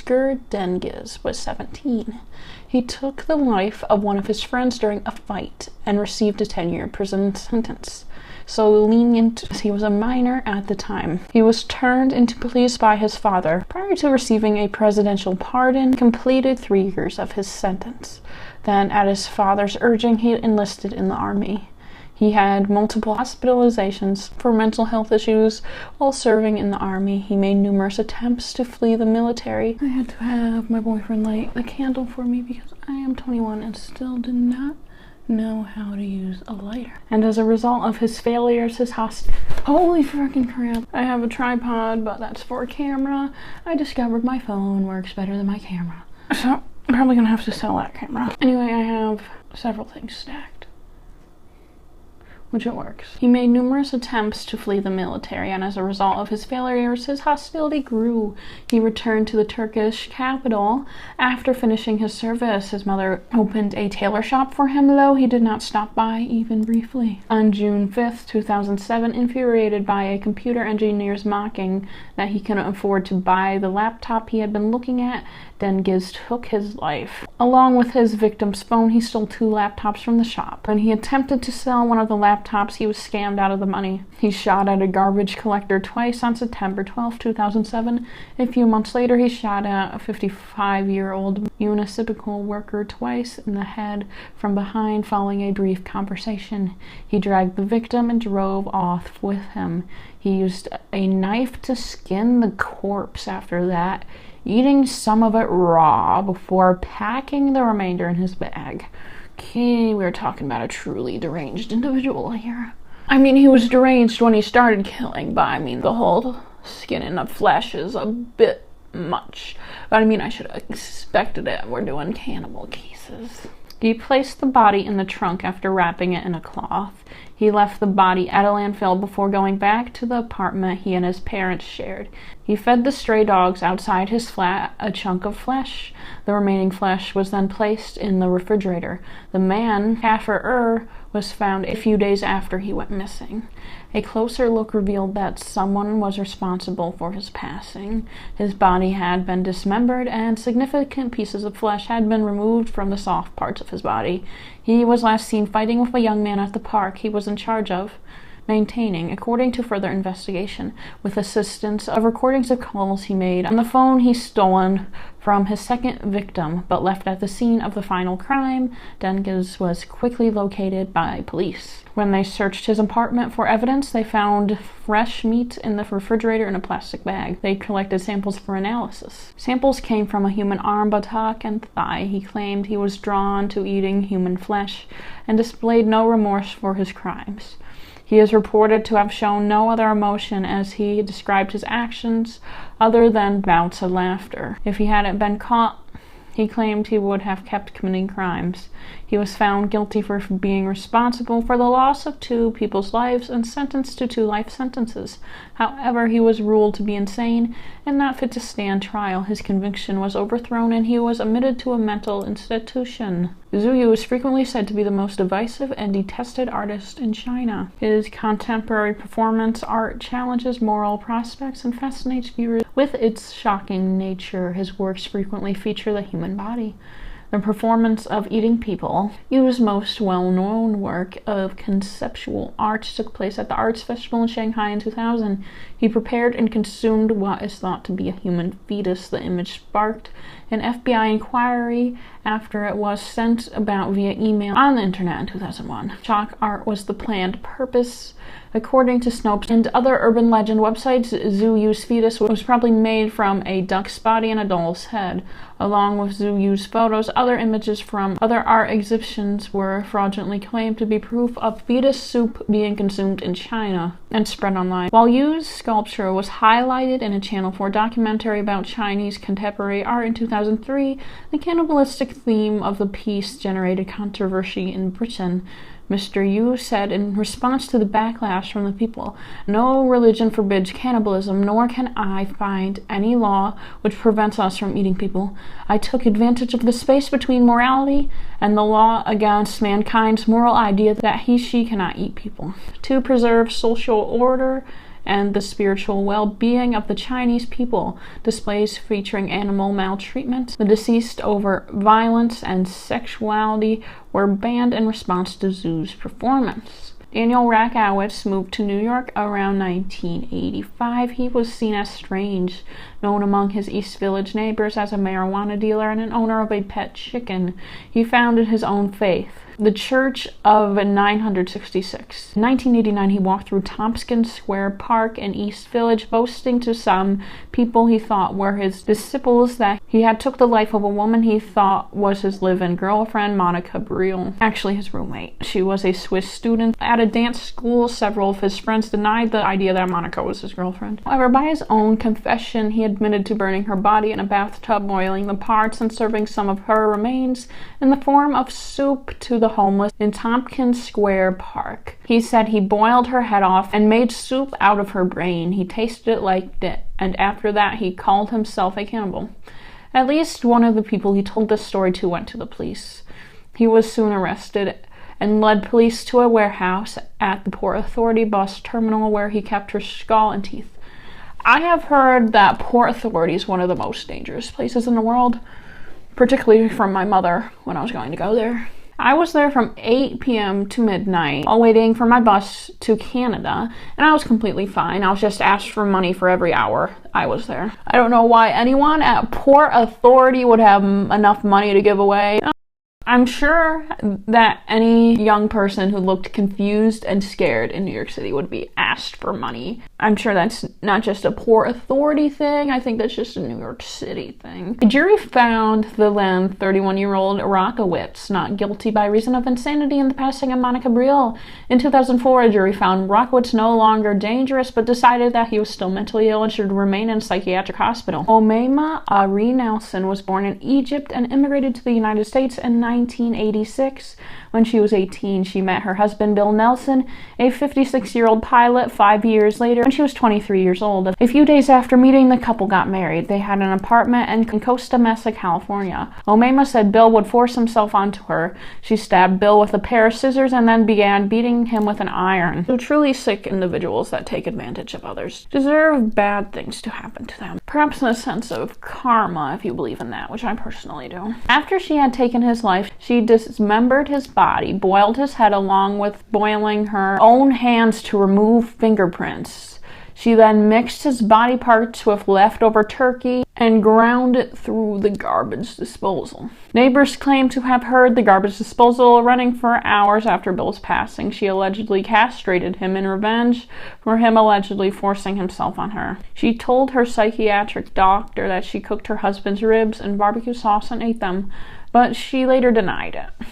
Ozgür Dengiz was 17. He took the life of one of his friends during a fight and received a 10-year prison sentence. So lenient as he was a minor at the time. He was turned into police by his father prior to receiving a presidential pardon, completed 3 years of his sentence. Then, at his father's urging, he enlisted in the army. He had multiple hospitalizations for mental health issues while serving in the army. He made numerous attempts to flee the military. I had to have my boyfriend light the candle for me because I am 21 and still do not know how to use a lighter. And as a result of his failures, holy freaking crap. I have a tripod, but that's for a camera. I discovered my phone works better than my camera. So, I'm probably gonna have to sell that camera. Anyway, I have several things stacked, which it works. He made numerous attempts to flee the military, and as a result of his failures, his hostility grew. He returned to the Turkish capital after finishing his service. His mother opened a tailor shop for him, though he did not stop by even briefly. On June 5th, 2007, infuriated by a computer engineer's mocking that he couldn't afford to buy the laptop he had been looking at, Dengiz took his life. Along with his victim's phone, he stole 2 laptops from the shop. When he attempted to sell one of the laptops, he was scammed out of the money. He shot at a garbage collector twice on September 12, 2007. A few months later, he shot at a 55-year-old municipal worker twice in the head from behind following a brief conversation. He dragged the victim and drove off with him. He used a knife to skin the corpse after that, eating some of it raw before packing the remainder in his bag. Okay, we're talking about a truly deranged individual here. I mean, he was deranged when he started killing, but I mean, the whole skin and the flesh is a bit much. But I mean, I should have expected it. We're doing cannibal cases. He placed the body in the trunk after wrapping it in a cloth. He left the body at a landfill before going back to the apartment he and his parents shared. He fed the stray dogs outside his flat a chunk of flesh. The remaining flesh was then placed in the refrigerator. The man, Aree, was found a few days after he went missing. A closer look revealed that someone was responsible for his passing. His body had been dismembered and significant pieces of flesh had been removed from the soft parts of his body. He was last seen fighting with a young man at the park he was in charge of maintaining, according to further investigation, with assistance of recordings of calls he made on the phone he stolen from his second victim, but left at the scene of the final crime. Dengiz was quickly located by police. When they searched his apartment for evidence, they found fresh meat in the refrigerator in a plastic bag. They collected samples for analysis. Samples came from a human arm, buttock, and thigh. He claimed he was drawn to eating human flesh and displayed no remorse for his crimes. He is reported to have shown no other emotion as he described his actions other than bouts of laughter. If he hadn't been caught, he claimed he would have kept committing crimes. He was found guilty for being responsible for the loss of 2 people's lives and sentenced to 2 life sentences. However, he was ruled to be insane and not fit to stand trial. His conviction was overthrown and he was admitted to a mental institution. Zhu Yu is frequently said to be the most divisive and detested artist in China. His contemporary performance art challenges moral prospects and fascinates viewers with its shocking nature. His works frequently feature the human body. The performance of Eating People, Yu's most well-known work of conceptual art, took place at the Arts Festival in Shanghai in 2000. He prepared and consumed what is thought to be a human fetus. The image sparked an FBI inquiry after it was sent about via email on the internet in 2001. Chalk art was the planned purpose. According to Snopes and other urban legend websites, Zhu Yu's fetus was probably made from a duck's body and a doll's head. Along with Zhu Yu's photos, other images from other art exhibitions were fraudulently claimed to be proof of fetus soup being consumed in China and spread online. While Yu's sculpture was highlighted in a Channel 4 documentary about Chinese contemporary art in 2003, the cannibalistic theme of the piece generated controversy in Britain. Mr. Yu said in response to the backlash from the people, "No religion forbids cannibalism, nor can I find any law which prevents us from eating people. I took advantage of the space between morality and the law against mankind's moral idea that he/she cannot eat people, to preserve social order and the spiritual well-being of the Chinese people. Displays featuring animal maltreatment, the deceased over violence, and sexuality were banned in response to Zhu's performance. Daniel Rakowitz moved to New York around 1985. He was seen as strange, known among his East Village neighbors as a marijuana dealer and an owner of a pet chicken. He founded his own faith, the Church of 966. In 1989, he walked through Tompkins Square Park in East Village, boasting to some people he thought were his disciples that he had took the life of a woman he thought was his live-in girlfriend, Monica Briel, actually his roommate. She was a Swiss student at a dance school. Several of his friends denied the idea that Monica was his girlfriend. However, by his own confession, he admitted to burning her body in a bathtub, boiling the parts, and serving some of her remains in the form of soup to the homeless in Tompkins Square Park. He said he boiled her head off and made soup out of her brain. He tasted it, liked it, and after that he called himself a cannibal. At least one of the people he told this story to went to the police. He was soon arrested and led police to a warehouse at the Port Authority bus terminal where he kept her skull and teeth. I have heard that Port Authority is one of the most dangerous places in the world, particularly from my mother when I was going to go there. I was there from 8 p.m. to midnight while waiting for my bus to Canada, and I was completely fine. I was just asked for money for every hour I was there. I don't know why anyone at Port Authority would have enough money to give away. I'm sure that any young person who looked confused and scared in New York City would be asked for money. I'm sure that's not just a Port Authority thing. I think that's just a New York City thing. The jury found the then 31-year-old Rakowitz not guilty by reason of insanity in the passing of Monica Briel. In 2004, a jury found Rakowitz no longer dangerous, but decided that he was still mentally ill and should remain in a psychiatric hospital. Omaima Aree Nelson was born in Egypt and immigrated to the United States in 1986. When she was 18, she met her husband, Bill Nelson, a 56-year-old pilot, 5 years later when she was 23 years old. A few days after meeting, the couple got married. They had an apartment in Costa Mesa, California. Omaima said Bill would force himself onto her. She stabbed Bill with a pair of scissors and then began beating him with an iron. So truly sick individuals that take advantage of others deserve bad things to happen to them. Perhaps in a sense of karma, if you believe in that, which I personally do. After she had taken his life, she dismembered his body, boiled his head along with boiling her own hands to remove fingerprints. She then mixed his body parts with leftover turkey and ground it through the garbage disposal. Neighbors claim to have heard the garbage disposal running for hours after Bill's passing. She allegedly castrated him in revenge for him allegedly forcing himself on her. She told her psychiatric doctor that she cooked her husband's ribs in barbecue sauce and ate them, but she later denied it.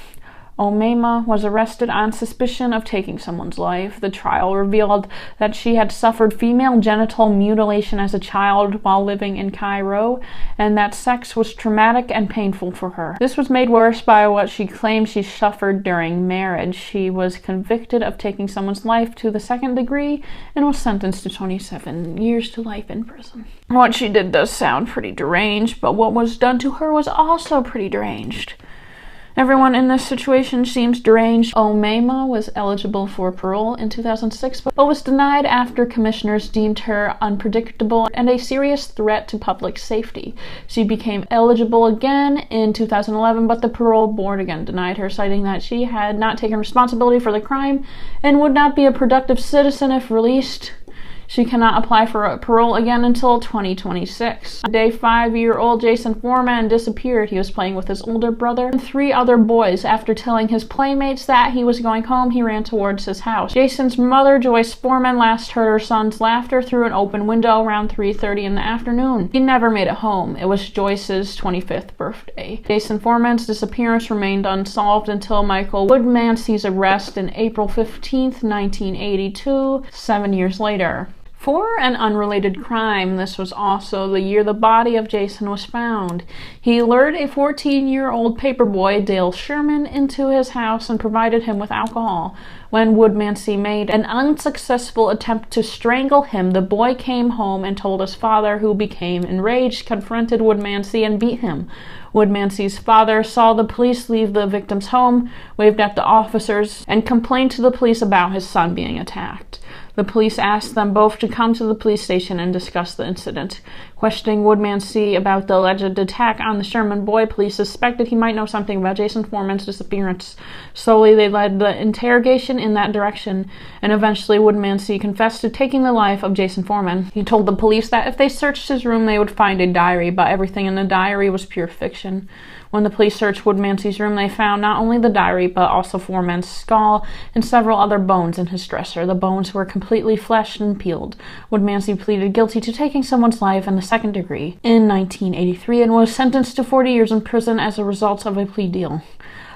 Omaima was arrested on suspicion of taking someone's life. The trial revealed that she had suffered female genital mutilation as a child while living in Cairo, and that sex was traumatic and painful for her. This was made worse by what she claimed she suffered during marriage. She was convicted of taking someone's life to the second degree and was sentenced to 27 years to life in prison. What she did does sound pretty deranged, but what was done to her was also pretty deranged. Everyone in this situation seems deranged. Omaima was eligible for parole in 2006, but was denied after commissioners deemed her unpredictable and a serious threat to public safety. She became eligible again in 2011, but the parole board again denied her, citing that she had not taken responsibility for the crime and would not be a productive citizen if released. She cannot apply for parole again until 2026. Today, 5-year-old Jason Foreman disappeared. He was playing with his older brother and 3 other boys. After telling his playmates that he was going home, he ran towards his house. Jason's mother, Joyce Foreman, last heard her son's laughter through an open window around 3:30 in the afternoon. He never made it home. It was Joyce's 25th birthday. Jason Foreman's disappearance remained unsolved until Michael Woodmansee's arrest in April 15th, 1982, 7 years later. For an unrelated crime, this was also the year the body of Jason was found. He lured a 14-year-old paperboy, Dale Sherman, into his house and provided him with alcohol. When Woodmansee made an unsuccessful attempt to strangle him, the boy came home and told his father, who became enraged, confronted Woodmansee, and beat him. Woodmansee's father saw the police leave the victim's home, waved at the officers, and complained to the police about his son being attacked. The police asked them both to come to the police station and discuss the incident. Questioning woodmansee about the alleged attack on the Sherman boy, police suspected he might know something about Jason Foreman's disappearance. Slowly, they led the interrogation in that direction, and eventually woodmansee confessed to taking the life of Jason Foreman. He told the police that if they searched his room, they would find a diary, but everything in the diary was pure fiction. When the police searched woodmansee's room, they found not only the diary, but also Foreman's skull and several other bones in his dresser. The bones were completely fleshed and peeled. Woodmansee pleaded guilty to taking someone's life in the second degree in 1983 and was sentenced to 40 years in prison as a result of a plea deal.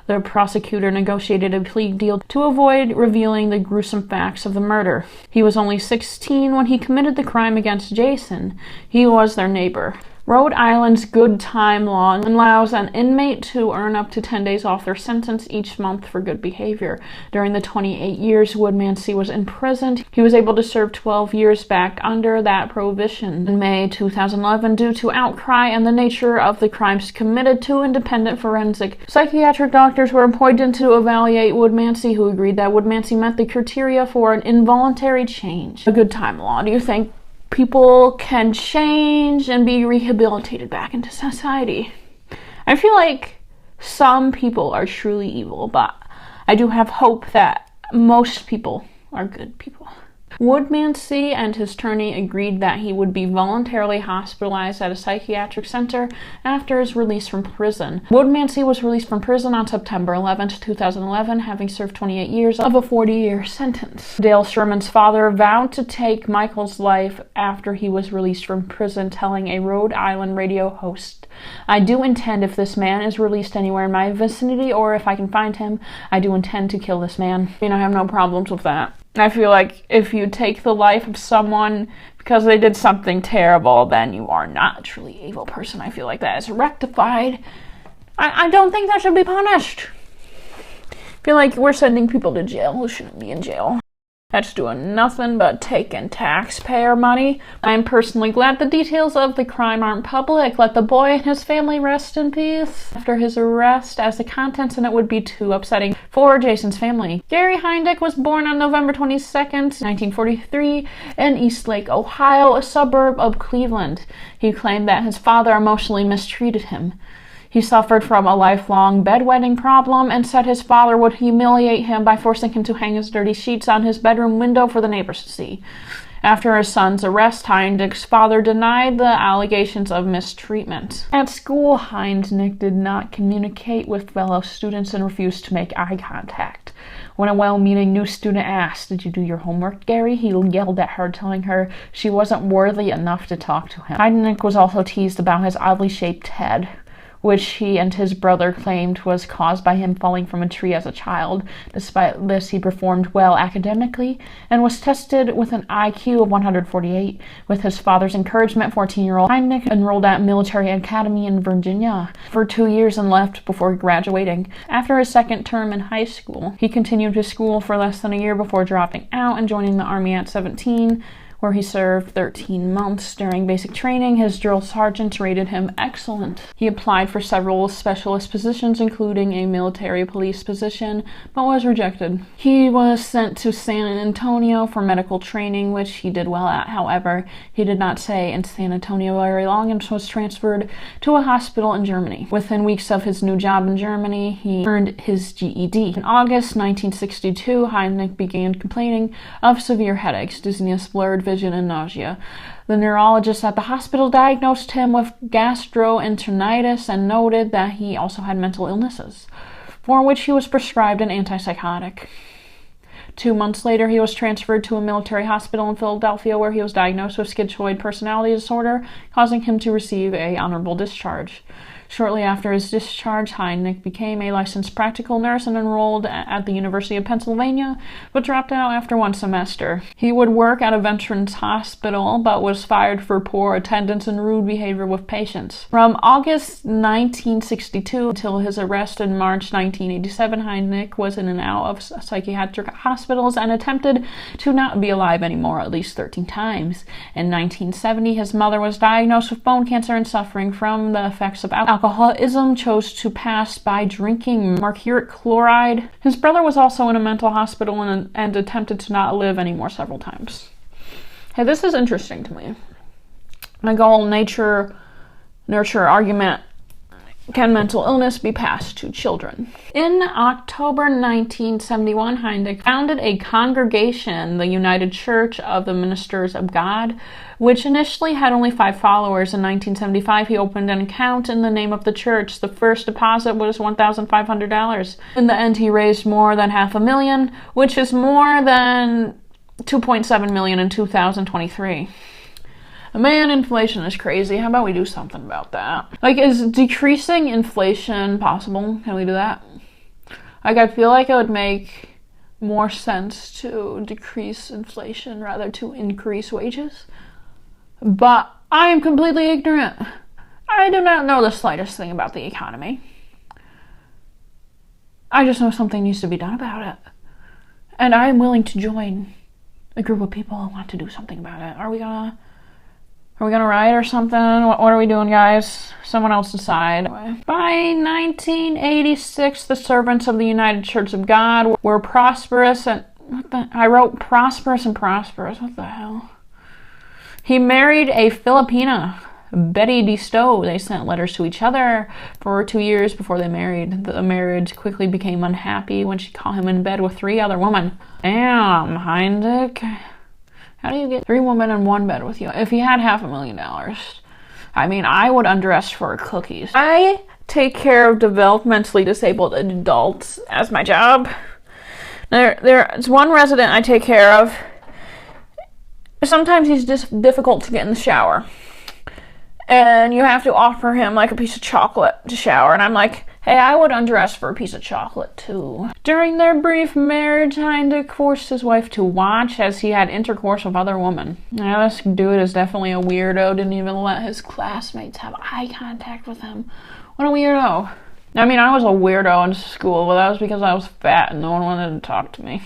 The prosecutor negotiated a plea deal to avoid revealing the gruesome facts of the murder. He was only 16 when he committed the crime against Jason. He was their neighbor. Rhode Island's good time law allows an inmate to earn up to 10 days off their sentence each month for good behavior. During the 28 years woodmansee was imprisoned, he was able to serve 12 years back under that prohibition. In May 2011, due to outcry and the nature of the crimes committed, 2 independent forensic psychiatric doctors were appointed to evaluate woodmansee, who agreed that woodmansee met the criteria for an involuntary change. A good time law. Do you think people can change and be rehabilitated back into society? I feel like some people are truly evil, but I do have hope that most people are good people. Woodmansee and his attorney agreed that he would be voluntarily hospitalized at a psychiatric center after his release from prison. Woodmansee was released from prison on September 11, 2011, having served 28 years of a 40-year sentence. Dale Sherman's father vowed to take Michael's life after he was released from prison, telling a Rhode Island radio host, "I do intend, if this man is released anywhere in my vicinity or if I can find him, I do intend to kill this man." I have no problems with that. I feel like if you take the life of someone because they did something terrible, then you are not a truly evil person. I feel like that is rectified. I don't think that should be punished. I feel like we're sending people to jail who shouldn't be in jail. That's doing nothing but taking taxpayer money. I'm personally glad the details of the crime aren't public. Let the boy and his family rest in peace after his arrest, as the contents in it would be too upsetting for Jason's family. Gary Heidnik was born on November 22nd, 1943 in Eastlake, Ohio, a suburb of Cleveland. He claimed that his father emotionally mistreated him. He suffered from a lifelong bedwetting problem and said his father would humiliate him by forcing him to hang his dirty sheets on his bedroom window for the neighbors to see. After his son's arrest, Heidnik's father denied the allegations of mistreatment. At school, Heidnik did not communicate with fellow students and refused to make eye contact. When a well-meaning new student asked, "Did you do your homework, Gary?" he yelled at her, telling her she wasn't worthy enough to talk to him. Heidnik was also teased about his oddly shaped head, which he and his brother claimed was caused by him falling from a tree as a child. Despite this, he performed well academically and was tested with an IQ of 148. With his father's encouragement, 14-year-old Heidnik enrolled at Military Academy in Virginia for 2 years and left before graduating. After his second term in high school, he continued his school for less than a year before dropping out and joining the Army at 17, where he served 13 months. During basic training, his drill sergeant rated him excellent. He applied for several specialist positions, including a military police position, but was rejected. He was sent to San Antonio for medical training, which he did well at. However, he did not stay in San Antonio very long and was transferred to a hospital in Germany. Within weeks of his new job in Germany, he earned his GED. In August 1962, Heidnik began complaining of severe headaches, dizziness, blurred vision, and nausea. The neurologist at the hospital diagnosed him with gastroenteritis and noted that he also had mental illnesses, for which he was prescribed an antipsychotic. 2 months later, he was transferred to a military hospital in Philadelphia, where he was diagnosed with schizoid personality disorder, causing him to receive an honorable discharge. Shortly after his discharge, Heidnik became a licensed practical nurse and enrolled at the University of Pennsylvania, but dropped out after 1 semester. He would work at a veterans hospital, but was fired for poor attendance and rude behavior with patients. From August 1962 until his arrest in March 1987, Heidnik was in and out of psychiatric hospitals and attempted to not be alive anymore at least 13 times. In 1970, his mother was diagnosed with bone cancer and suffering from the effects of alcoholism alcoholism, chose to pass by drinking mercuric chloride. His brother was also in a mental hospital and attempted to not live anymore several times. Hey, this is interesting to me. Like all nurture argument, can mental illness be passed to children? In October 1971, Heidnik founded a congregation, the United Church of the Ministers of God, which initially had only 5 followers. In 1975, he opened an account in the name of the church. The first deposit was $1,500. In the end, he raised more than $500,000, which is more than $2.7 million in 2023. Man, inflation is crazy. How about we do something about that? Like, is decreasing inflation possible? Can we do that? Like, I feel like it would make more sense to decrease inflation rather to increase wages. But I am completely ignorant. I do not know the slightest thing about the economy. I just know something needs to be done about it. And I am willing to join a group of people who want to do something about it. Are we gonna riot or something? What are we doing, guys? Someone else decide. By 1986, the servants of the United Church of God were prosperous and... I wrote prosperous and prosperous. What the hell? He married a Filipina, Betty DeStowe. They sent letters to each other for 2 years before they married. The marriage quickly became unhappy when she caught him in bed with 3 other women. Damn, Heidnik. How do you get 3 women in one bed with you? If he had $500,000, I mean, I would undress for cookies. I take care of developmentally disabled adults as my job. There's one resident I take care of. Sometimes he's just difficult to get in the shower. And you have to offer him like a piece of chocolate to shower. And I'm like, hey, I would undress for a piece of chocolate too. During their brief marriage, Heidnik forced his wife to watch as he had intercourse with other women. Now, this dude is definitely a weirdo. Didn't even let his classmates have eye contact with him. What a weirdo. I mean, I was a weirdo in school, but that was because I was fat and no one wanted to talk to me.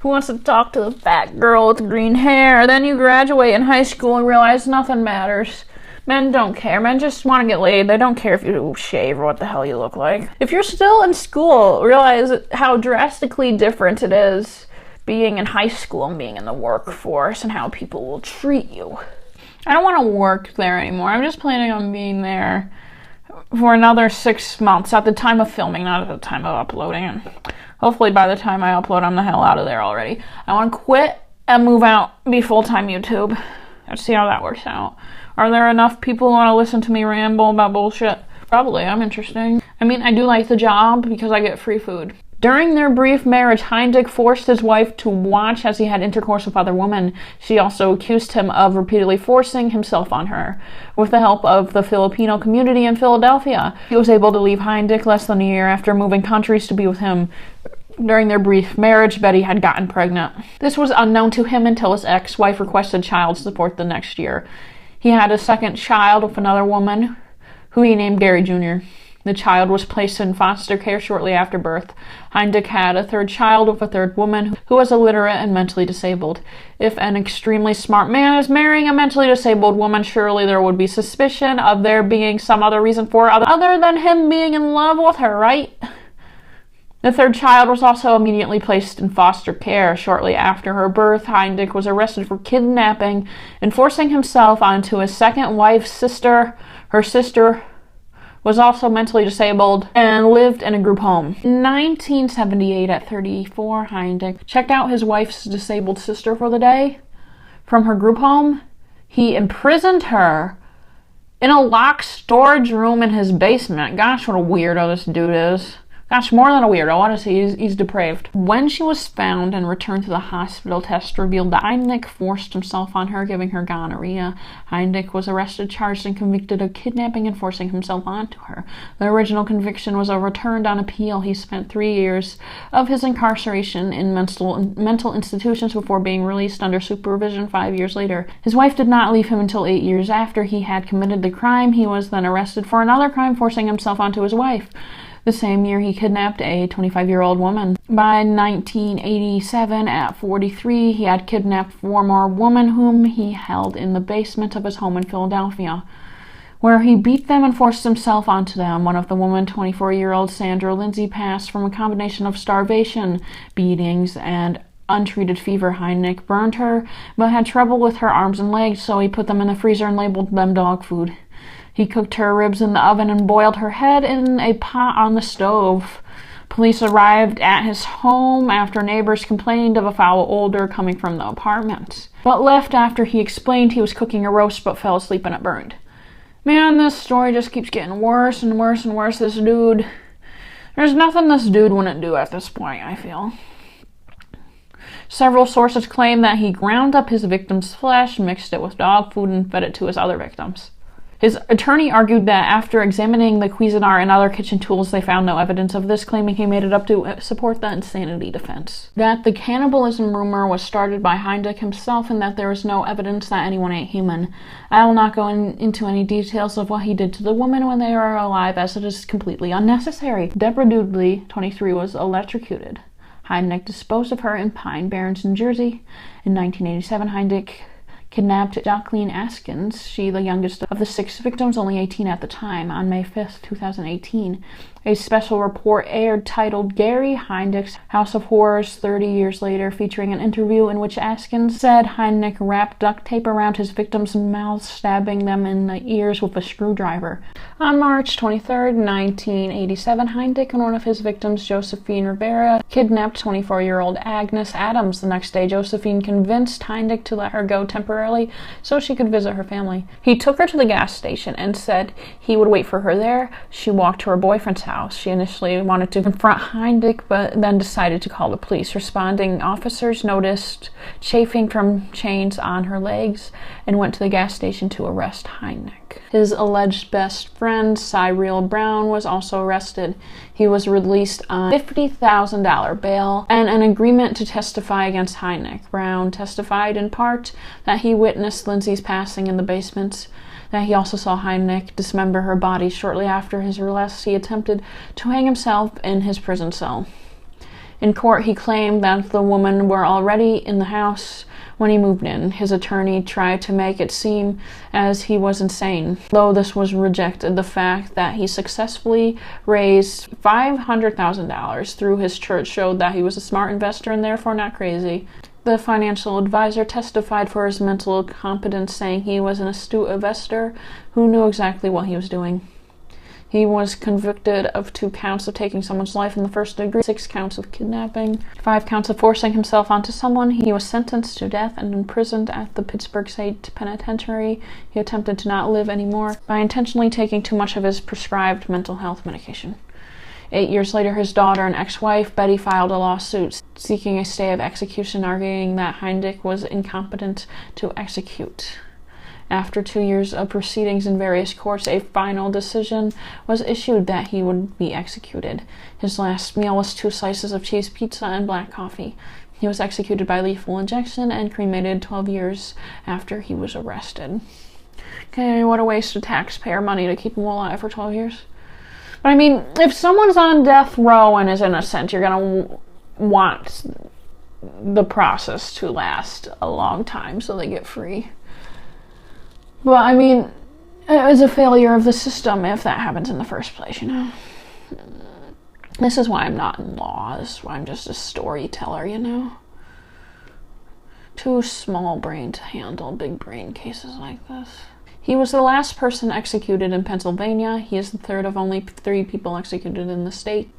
Who wants to talk to the fat girl with green hair? Then you graduate in high school and realize nothing matters. Men don't care. Men just want to get laid. They don't care if you shave or what the hell you look like. If you're still in school, realize how drastically different it is being in high school and being in the workforce and how people will treat you. I don't want to work there anymore. I'm just planning on being there for another 6 months at the time of filming, not at the time of uploading. And hopefully by the time I upload, I'm the hell out of there already. I want to quit and move out, be full-time YouTube. Let's see how that works out. Are there enough people who want to listen to me ramble about bullshit? Probably. I'm interesting. I mean, I do like the job because I get free food. During their brief marriage, Heidnik forced his wife to watch as he had intercourse with other women. She also accused him of repeatedly forcing himself on her. With the help of the Filipino community in Philadelphia, he was able to leave Heidnik less than a year after moving countries to be with him. During their brief marriage, Betty had gotten pregnant. This was unknown to him until his ex-wife requested child support the next year. He had a second child with another woman, who he named Gary Jr. The child was placed in foster care shortly after birth. Heidnik had a third child with a third woman who was illiterate and mentally disabled. If an extremely smart man is marrying a mentally disabled woman, surely there would be suspicion of there being some other reason for it other than him being in love with her, right? The third child was also immediately placed in foster care. Shortly after her birth, Heidnik was arrested for kidnapping and forcing himself onto his second wife's sister. Her sister was also mentally disabled and lived in a group home. In 1978, at 34, Heidnik checked out his wife's disabled sister for the day from her group home. He imprisoned her in a locked storage room in his basement. Gosh, what a weirdo this dude is. Gosh, more than a weirdo. Honestly, he's depraved. When she was found and returned to the hospital, tests revealed that Heidnik forced himself on her, giving her gonorrhea. Heidnik was arrested, charged, and convicted of kidnapping and forcing himself onto her. The original conviction was overturned on appeal. He spent 3 years of his incarceration in mental institutions before being released under supervision 5 years later. His wife did not leave him until 8 years after he had committed the crime. He was then arrested for another crime, forcing himself onto his wife. The same year, he kidnapped a 25-year-old woman. By 1987, at 43, he had kidnapped 4 more women whom he held in the basement of his home in Philadelphia. where he beat them and forced himself onto them. One of the women, 24-year-old Sandra Lindsay, passed from a combination of starvation, beatings, and untreated fever. Heidnik burned her, but had trouble with her arms and legs, so he put them in the freezer and labeled them dog food. He cooked her ribs in the oven and boiled her head in a pot on the stove. Police arrived at his home after neighbors complained of a foul odor coming from the apartment, but left after he explained he was cooking a roast but fell asleep and it burned. Man, this story just keeps getting worse and worse and worse. This dude, there's nothing this dude wouldn't do at this point, I feel. Several sources claim that he ground up his victims' flesh, mixed it with dog food, and fed it to his other victims. His attorney argued that after examining the Cuisinart and other kitchen tools, they found no evidence of this, claiming he made it up to support the insanity defense. That the cannibalism rumor was started by Heidnik himself, and that there is no evidence that anyone ate human. I will not go into any details of what he did to the women when they were alive, as it is completely unnecessary. Depraved, 23, was electrocuted. Heidnik disposed of her in Pine Barrens, New Jersey. In 1987, Heidnik kidnapped Jacqueline Askins, she the youngest of the 6 victims, only 18 at the time. On May 5th, 2018, a special report aired titled Gary Heidnik's House of Horrors 30 Years Later, featuring an interview in which Askins said Heidnik wrapped duct tape around his victims' mouths, stabbing them in the ears with a screwdriver. On March 23rd, 1987, Heidnik and one of his victims, Josephine Rivera, kidnapped 24-year-old Agnes Adams. The next day, Josephine convinced Heidnik to let her go temporarily so she could visit her family. He took her to the gas station and said he would wait for her there. She walked to her boyfriend's house. She initially wanted to confront Heidnik, but then decided to call the police. Responding officers noticed chafing from chains on her legs and went to the gas station to arrest Heidnik. His alleged best friend, Cyril Brown, was also arrested. He was released on $50,000 bail and an agreement to testify against Heidnik. Brown testified in part that he witnessed Lindsay's passing in the basement, that he also saw Heidnik dismember her body. Shortly after his release, he attempted to hang himself in his prison cell. In court, he claimed that the women were already in the house when he moved in. His attorney tried to make it seem as he was insane, though this was rejected. The fact that he successfully raised $500,000 through his church showed that he was a smart investor and therefore not crazy. The financial advisor testified for his mental competence, saying he was an astute investor who knew exactly what he was doing. He was convicted of 2 counts of taking someone's life in the first degree, 6 counts of kidnapping, 5 counts of forcing himself onto someone. He was sentenced to death and imprisoned at the Pittsburgh State Penitentiary. He attempted to not live anymore by intentionally taking too much of his prescribed mental health medication. 8 years later, his daughter and ex-wife, Betty, filed a lawsuit seeking a stay of execution, arguing that Heidnik was incompetent to execute. After 2 years of proceedings in various courts, a final decision was issued that he would be executed. His last meal was 2 slices of cheese pizza and black coffee. He was executed by lethal injection and cremated 12 years after he was arrested. Okay, what a waste of taxpayer money to keep him alive for 12 years. But I mean, if someone's on death row and is innocent, you're going to want the process to last a long time so they get free. But I mean, it is a failure of the system if that happens in the first place, you know? This is why I'm not in law. This is why I'm just a storyteller, you know? Too small brain to handle big brain cases like this. He was the last person executed in Pennsylvania. He is the 3rd of only 3 people executed in the state.